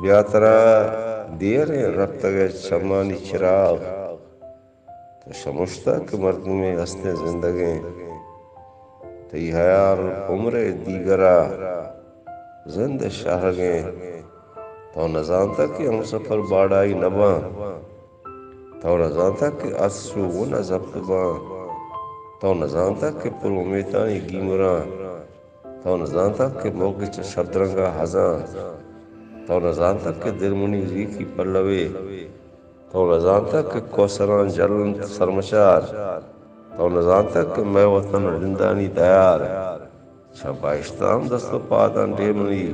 بیاترا دیر رفت گئے شمانی چراغ، تو شمشتہ کہ مرد میں حسن زندگیں، تی حیار عمر دیگرا زند شاہگیں، تو نہ جانتا کہ ہم سفر باڑائی نباں، تو نہ جانتا کہ اسو و نہ ضبط باں، تو نہ جانتا کہ پر امیتانی گیمراں، تو نہ جانتا کہ موقع چا شبدرنگا ہزاں، تو نہ جانتا کہ درمنی ریکی پلوے، تو نہ جانتا کہ کوسران جلن سرمشار، تو نہ جانتا کہ میں وطن رندانی دیار، چھپائشتام دست و پادان ڈیمنی،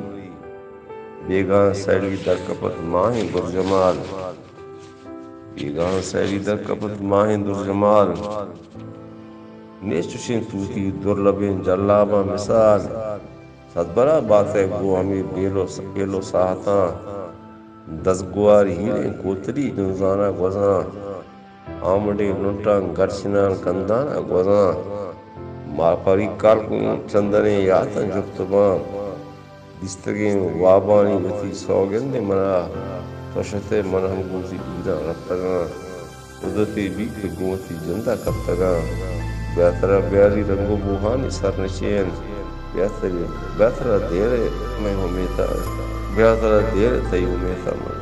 بیگان سیلی در کپت ماہی درجمال، بیگان سیلی در کپت ماہی درجمال، نیچوشیں توتی درلبیں جلاباں مثال، صد برا باتیں گو ہمیں بیلو ساہتاں، دس گوار ہیریں کوتری جنزانہ گوزاں، آمڑے لنٹاں گرچنان کندانہ گوزاں، مارپاری کالکن چندنے یاتاں جفتباں، دستگیں وابانی وتی سوگند منا، توشتے من ہم گوزی ایداں رفتگاں، قدرتی بھی کہ گوتی جندہ کفتگاں، بیاترہ بیاری رنگو بوہانی سرنشین، بیاترہ دیر میں ہمیتا، بیاترہ دیر تی ہمیتا من